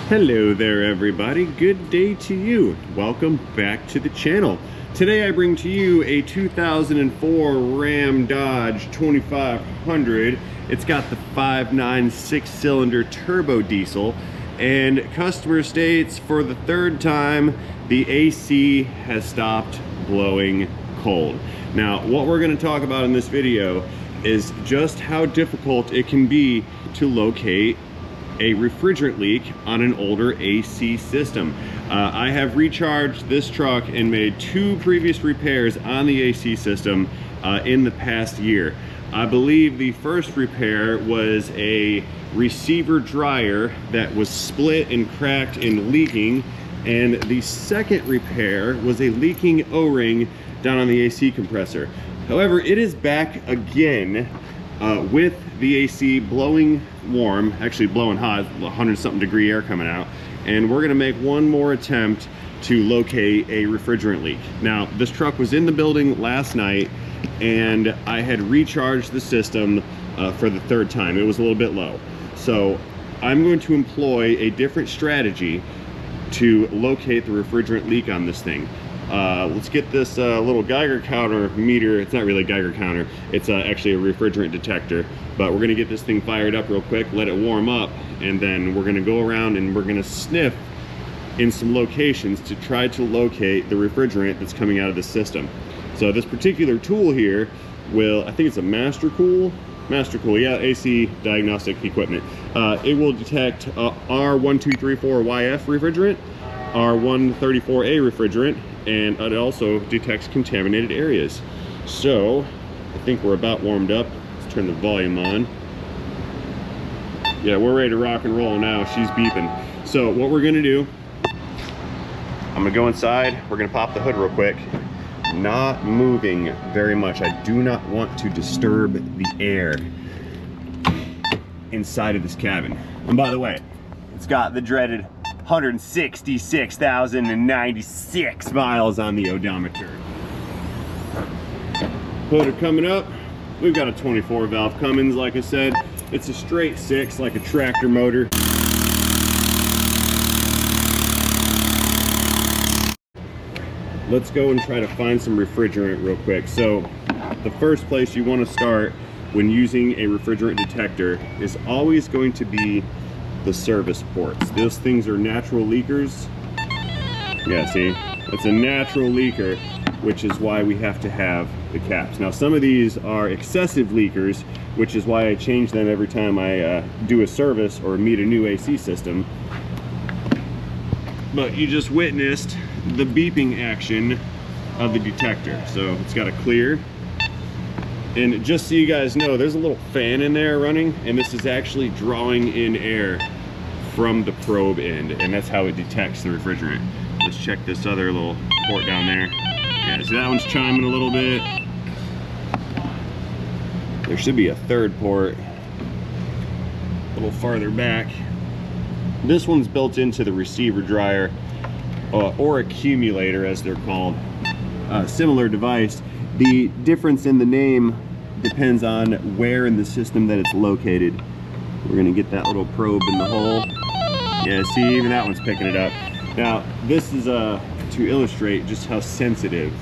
Hello there everybody, good day to you. Welcome back to the channel. Today I bring to you a 2004 Ram Dodge 2500. It's got the 5.9 6-cylinder turbo diesel, and customer states for the third time the AC has stopped blowing cold. Now what we're going to talk about in this video is just how difficult it can be to locate a refrigerant leak on an older AC system. I have recharged this truck and made 2 previous repairs on the AC system in the past year. I believe the first repair was a receiver dryer that was split and cracked and leaking, and the second repair was a leaking O-ring down on the AC compressor. However, it is back again with the AC blowing warm, actually blowing hot, 100-something degree air coming out, and we're gonna make one more attempt to locate a refrigerant leak. Now, this truck was in the building last night, and I had recharged the system for the third time. It was a little bit low. So I'm going to employ a different strategy to locate the refrigerant leak on this thing. Let's get this little Geiger counter meter. It's not really a Geiger counter, it's actually a refrigerant detector, but we're gonna get this thing fired up real quick, let it warm up, and then we're gonna go around and we're gonna sniff in some locations to try to locate the refrigerant that's coming out of the system. So this particular tool here will, I think it's a Mastercool, yeah, AC diagnostic equipment. It will detect R1234YF refrigerant, R134A refrigerant, and it also detects contaminated areas. So I think we're about warmed up. Let's turn the volume on. Yeah, we're ready to rock and roll now. She's beeping. So what we're gonna do, I'm gonna go inside, we're gonna pop the hood real quick. Not moving very much. I do not want to disturb the air inside of this cabin. And by the way, it's got the dreaded 166,096 miles on the odometer. Hood coming up. We've got a 24 valve Cummins, like I said. It's a straight 6, like a tractor motor. Let's go and try to find some refrigerant real quick. So the first place you want to start when using a refrigerant detector is always going to be the service ports. Those things are natural leakers. Yeah, see, it's a natural leaker, which is why we have to have the caps. Now some of these are excessive leakers, which is why I change them every time I do a service or meet a new AC system. But you just witnessed the beeping action of the detector. So it's got a clear. And just so you guys know, there's a little fan in there running, and this is actually drawing in air from the probe end, and that's how it detects the refrigerant. Let's check this other little port down there. Yeah, so that one's chiming a little bit. There should be a third port a little farther back. This one's built into the receiver dryer, or accumulator as they're called. Similar device. The difference in the name depends on where in the system that it's located. We're gonna get that little probe in the hole. Yeah, see, even that one's picking it up. Now, this is to illustrate just how sensitive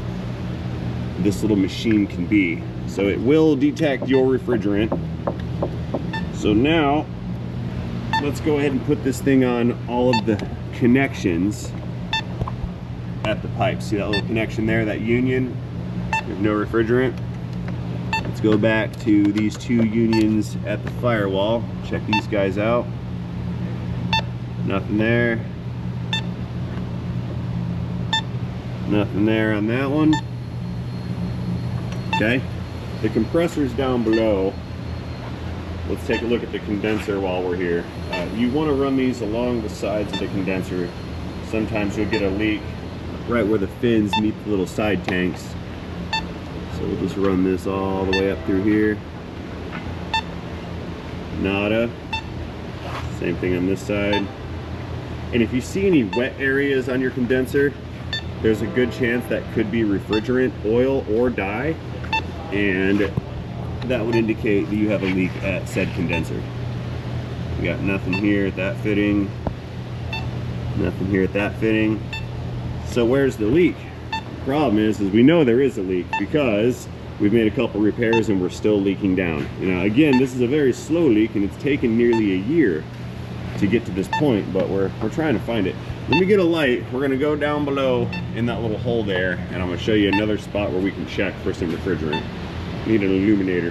this little machine can be. So it will detect your refrigerant. So now, let's go ahead and put this thing on all of the connections at the pipe. See that little connection there, that union? There's no refrigerant. Let's go back to these 2 unions at the firewall. Check these guys out. Nothing there. Nothing there on that one. Okay. The compressor's down below. Let's take a look at the condenser while we're here. You want to run these along the sides of the condenser. Sometimes you'll get a leak right where the fins meet the little side tanks. So we'll just run this all the way up through here. Nada. Same thing on this side. And if you see any wet areas on your condenser, there's a good chance that could be refrigerant, oil, or dye, and that would indicate that you have a leak at said condenser. We got nothing here at that fitting. Nothing here at that fitting. So where's the leak? Problem is we know there is a leak because we've made a couple repairs and we're still leaking down. You know, again, this is a very slow leak and it's taken nearly a year to get to this point, but we're trying to find it. Let me get a light. We're gonna go down below in that little hole there, and I'm gonna show you another spot where we can check for some refrigerant. Need an illuminator.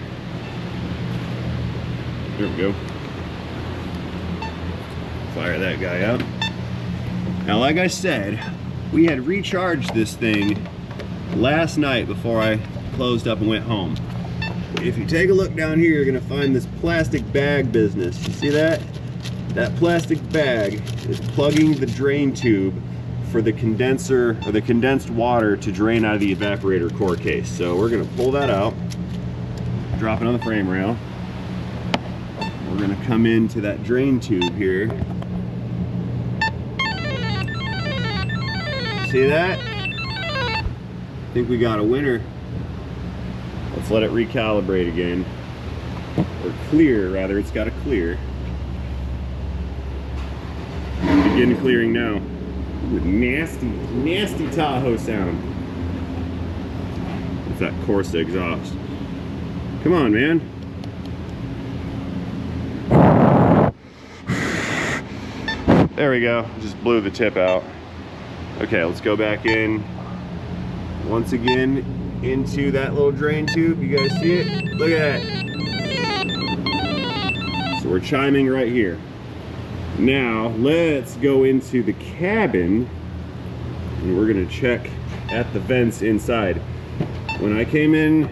There we go. Fire that guy up. Now, like I said, we had recharged this thing last night before I closed up and went home. If you take a look down here, you're gonna find this plastic bag business. You see that? That plastic bag is plugging the drain tube for the condenser or the condensed water to drain out of the evaporator core case. So we're gonna pull that out, drop it on the frame rail. We're gonna come into that drain tube here. See that? I think we got a winner. Let's let it recalibrate again. Or clear, rather. It's got to clear. Begin clearing now. Ooh, nasty, nasty Tahoe sound. It's that Corsa exhaust. Come on, man. There we go. Just blew the tip out. Okay, let's go back in once again into that little drain tube. You guys see it? Look at that. So we're chiming right here. Now let's go into the cabin and we're gonna check at the vents inside. When I came in,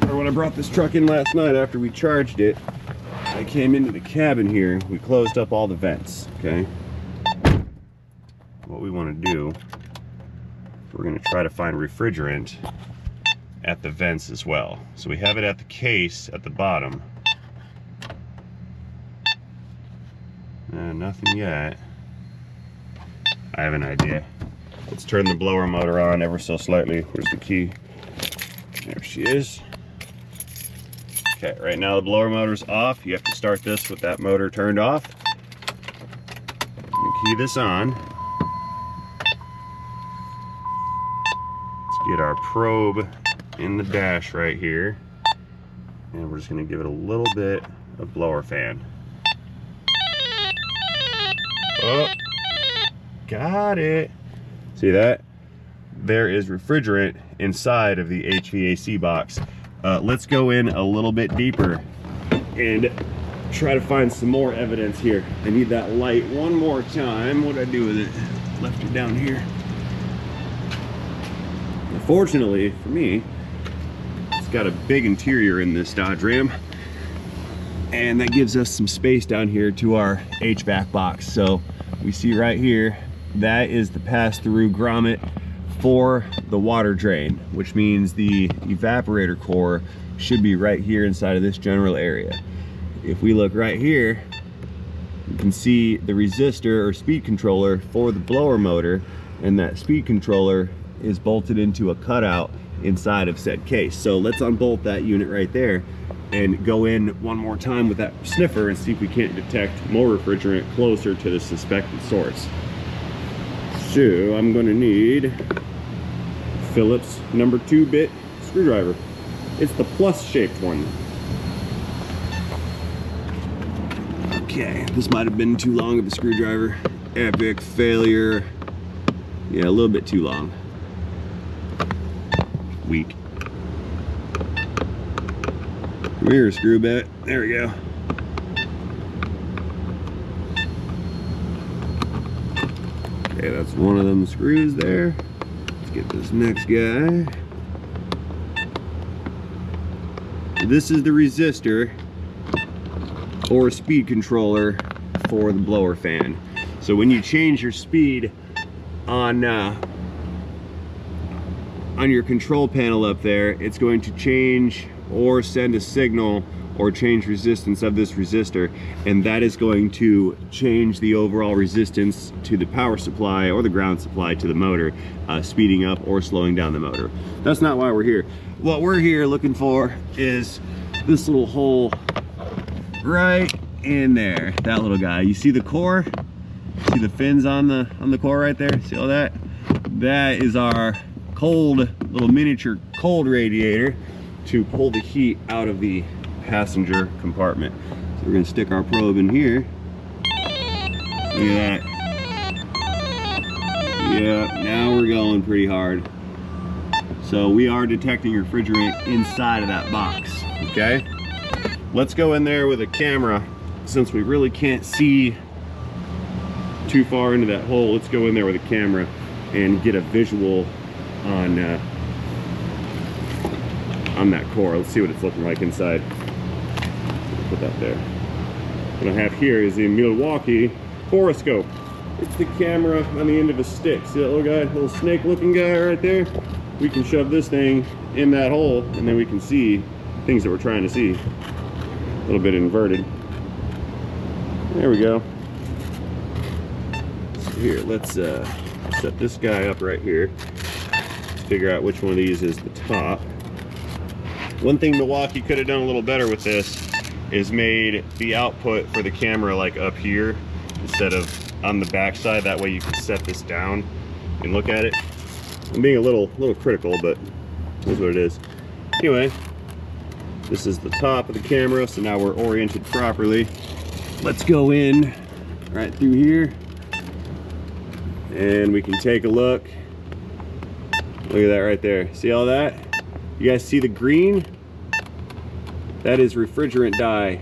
or when I brought this truck in last night after we charged it, I came into the cabin here. We closed up all the vents, okay? What we want to do, we're going to try to find refrigerant at the vents as well. So we have it at the case at the bottom. Nothing yet. I have an idea. Let's turn the blower motor on ever so slightly. Where's the key? There she is. Okay, right now the blower motor's off. You have to start this with that motor turned off. Key this on. Get our probe in the dash right here, and we're just going to give it a little bit of blower fan. Oh, got it. See that? There is refrigerant inside of the HVAC box. Let's go in a little bit deeper and try to find some more evidence here. I need that light one more time. What'd I do with it? Left it down here. Fortunately for me, it's got a big interior in this Dodge Ram, and that gives us some space down here to our HVAC box. So we see right here, that is the pass-through grommet for the water drain, which means the evaporator core should be right here inside of this general area. If we look right here, you can see the resistor or speed controller for the blower motor, and that speed controller is bolted into a cutout inside of said case. So let's unbolt that unit right there and go in one more time with that sniffer and see if we can't detect more refrigerant closer to the suspected source. So I'm going to need Phillips number 2-bit screwdriver. It's the plus shaped one. Okay, this might have been too long of a screwdriver. Epic failure. Yeah, a little bit too long. Weak. Come here, screw bit. There we go. Okay, that's one of them screws there. Let's get this next guy. This is the resistor or speed controller for the blower fan. So when you change your speed on your control panel up there, it's going to change or send a signal or change resistance of this resistor, and that is going to change the overall resistance to the power supply or the ground supply to the motor, speeding up or slowing down the motor. That's not why we're here. What we're here looking for is this little hole right in there, that little guy. You see the core? See the fins on the core right there? See all that? That is our little miniature cold radiator to pull the heat out of the passenger compartment. So we're gonna stick our probe in here. Look at that. Yeah, now we're going pretty hard. So we are detecting refrigerant inside of that box, okay? Let's go in there with a camera. Since we really can't see too far into that hole, let's go in there with a camera and get a visual on that core. Let's see what it's looking like inside. Put that there. What I have here is the Milwaukee Borescope. It's the camera on the end of a stick. See that little guy, little snake looking guy right there? We can shove this thing in that hole and then we can see things that we're trying to see. A little bit inverted. There we go. So here, let's set this guy up right here. Let's figure out which one of these is the top. One thing Milwaukee could have done a little better with this is made the output for the camera like up here instead of on the back side. That way you can set this down and look at it. I'm being a little critical, but here's what it is. Anyway, this is the top of the camera, so now we're oriented properly. Let's go in right through here and we can take a look. Look at that right there. See all that? You guys see the green? That is refrigerant dye.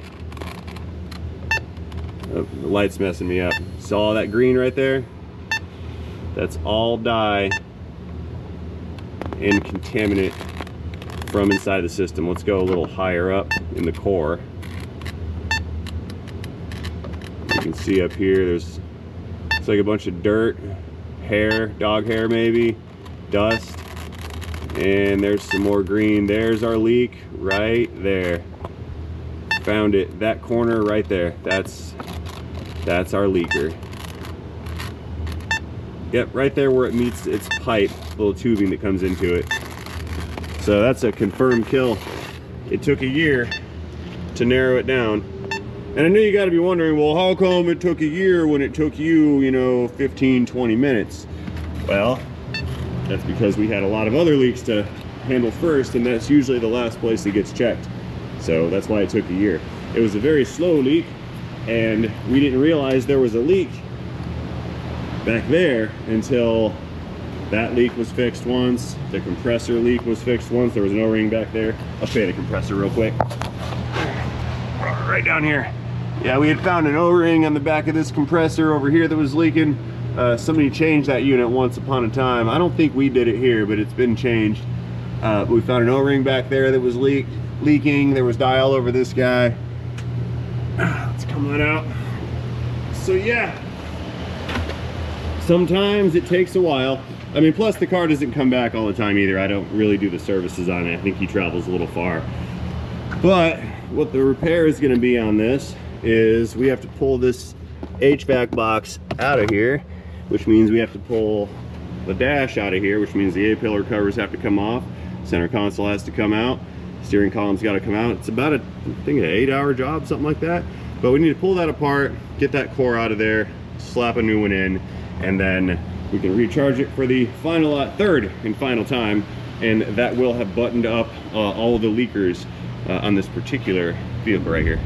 Oh, the light's messing me up. See all that green right there? That's all dye and contaminant from inside the system. Let's go a little higher up in the core. You can see up here, it's like a bunch of dirt, hair, dog hair maybe, dust, and there's some more green. There's our leak right there. Found it, that corner right there. That's our leaker. Yep, right there where it meets its pipe, little tubing that comes into it. So that's a confirmed kill. It took a year to narrow it down. And I know you got to be wondering, well, how come it took a year when it took you, you know, 15, 20 minutes? Well, that's because we had a lot of other leaks to handle first, and that's usually the last place that gets checked. So that's why it took a year. It was a very slow leak, and we didn't realize there was a leak back there until that leak was fixed once, the compressor leak was fixed once, there was an O-ring back there. I'll show you the compressor real quick. Right down here. Yeah, we had found an O-ring on the back of this compressor over here that was leaking. Somebody changed that unit once upon a time. I don't think we did it here, but it's been changed. We found an O-ring back there that was leaking. There was dye all over this guy. Let's come on out. So yeah, sometimes it takes a while. I mean, plus the car doesn't come back all the time either. I don't really do the services on it. I think he travels a little far. But what the repair is going to be on this is we have to pull this HVAC box out of here, which means we have to pull the dash out of here, which means the A-pillar covers have to come off, center console has to come out, steering column's got to come out. It's about I think an 8-hour job, something like that. But we need to pull that apart, get that core out of there, slap a new one in, and then we can recharge it for the third and final time, and that will have buttoned up all of the leakers on this particular vehicle right here.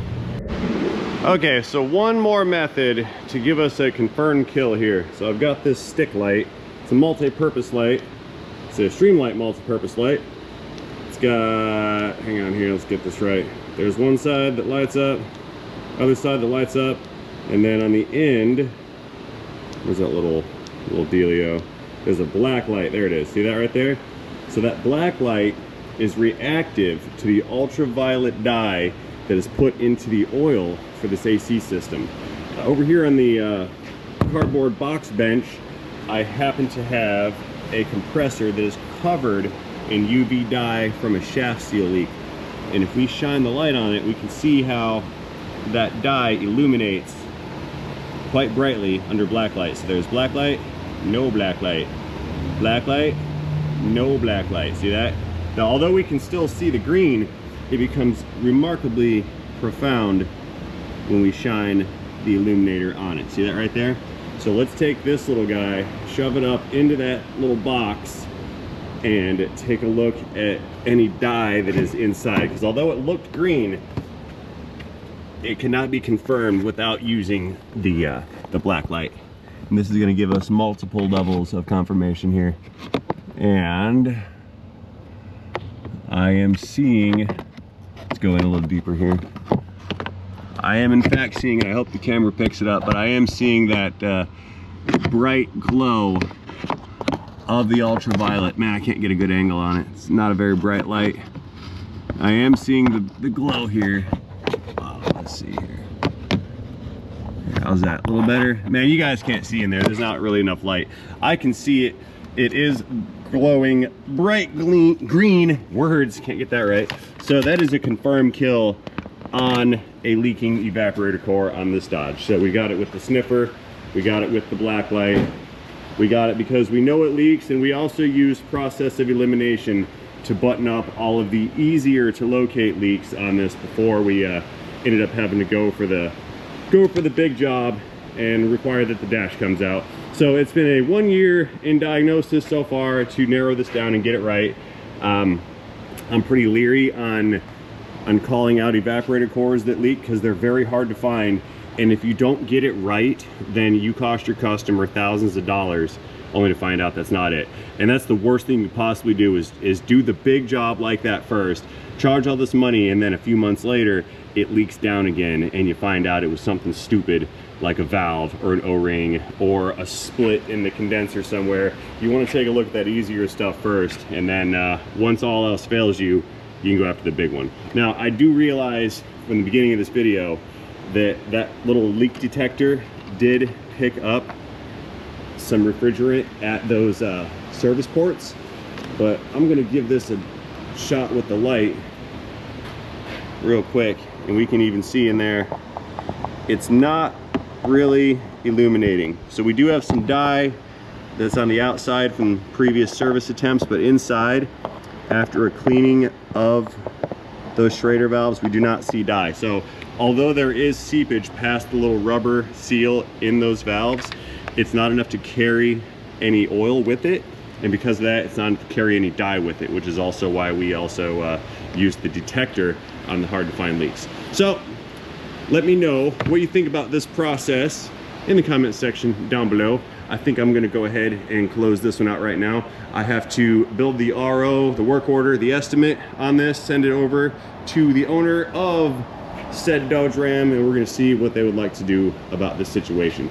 Okay, so one more method to give us a confirmed kill here. So I've got this stick light. It's a multi-purpose light. It's a Streamlight multi-purpose light. It's got, hang on here, let's get this right. There's one side that lights up, other side that lights up, and then on the end, where's that little dealio? There's a black light, there it is. See that right there? So that black light is reactive to the ultraviolet dye that is put into the oil for this AC system. Over here on the cardboard box bench, I happen to have a compressor that is covered in UV dye from a shaft seal leak. And if we shine the light on it, we can see how that dye illuminates quite brightly under black light. So there's black light, no black light. Black light, no black light. See that? Now, although we can still see the green, it becomes remarkably profound when we shine the illuminator on it. See that right there? So let's take this little guy, shove it up into that little box, and take a look at any dye that is inside, because although it looked green, it cannot be confirmed without using the black light. And this is going to give us multiple levels of confirmation here. And I am seeing, let's go in a little deeper here. I am in fact seeing, I hope the camera picks it up, but I am seeing that bright glow of the ultraviolet. Man, I can't get a good angle on it. It's not a very bright light. I am seeing the glow here. Oh, let's see here. How's that? A little better? Man, you guys can't see in there. There's not really enough light. I can see it. It is glowing bright green. Words, can't get that right. So that is a confirmed kill on a leaking evaporator core on this Dodge. So we got it with the sniffer. We got it with the black light. We got it because we know it leaks, and we also use process of elimination to button up all of the easier to locate leaks on this before we ended up having to go for the big job and require that the dash comes out. So it's been a 1 year in diagnosis so far to narrow this down and get it right. I'm pretty leery on calling out evaporator cores that leak because they're very hard to find. And if you don't get it right, then you cost your customer thousands of dollars only to find out that's not it. And that's the worst thing you could possibly do is do the big job like that first, charge all this money, and then a few months later, it leaks down again and you find out it was something stupid like a valve or an O-ring or a split in the condenser somewhere. You want to take a look at that easier stuff first, and then once all else fails you, you can go after the big one. Now, I do realize from the beginning of this video that little leak detector did pick up some refrigerant at those service ports, but I'm gonna give this a shot with the light real quick, and we can even see in there it's not really illuminating. So we do have some dye that's on the outside from previous service attempts, but inside, after a cleaning of those Schrader valves, we do not see dye. So although there is seepage past the little rubber seal in those valves, it's not enough to carry any oil with it, and because of that, it's not enough to carry any dye with it, which is also why we also use the detector on the hard to find leaks. So let me know what you think about this process in the comment section down below. I think I'm gonna go ahead and close this one out right now. I have to build the RO, the work order, the estimate on this, send it over to the owner of said Dodge Ram, and we're gonna see what they would like to do about this situation.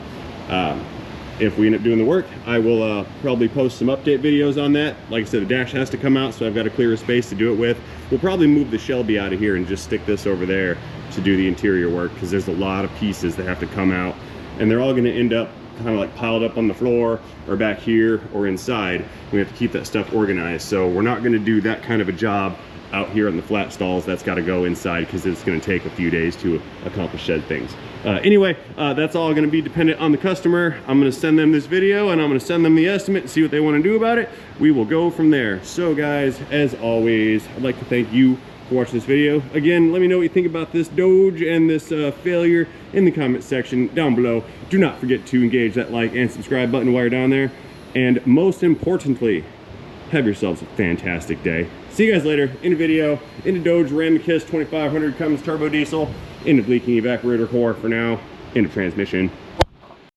If we end up doing the work, I will probably post some update videos on that. Like I said, the dash has to come out, so I've got a clearer space to do it with. We'll probably move the Shelby out of here and just stick this over there to do the interior work, because there's a lot of pieces that have to come out, and they're all gonna end up kind of like piled up on the floor or back here or inside. We have to keep that stuff organized. So we're not gonna do that kind of a job out here on the flat stalls. That's got to go inside because it's going to take a few days to accomplish said things. Anyway, that's all going to be dependent on the customer. I'm going to send them this video and I'm going to send them the estimate and see what they want to do about it. We will go from there. So guys, as always, I'd like to thank you for watching this video. Again, let me know what you think about this Dodge and this failure in the comment section down below. Do not forget to engage that like and subscribe button while you're down there. And most importantly, have yourselves a fantastic day. See you guys later in a video, into Dodge Ram Kiss 2500 Cummins turbo diesel, into leaking evaporator core for now, into transmission.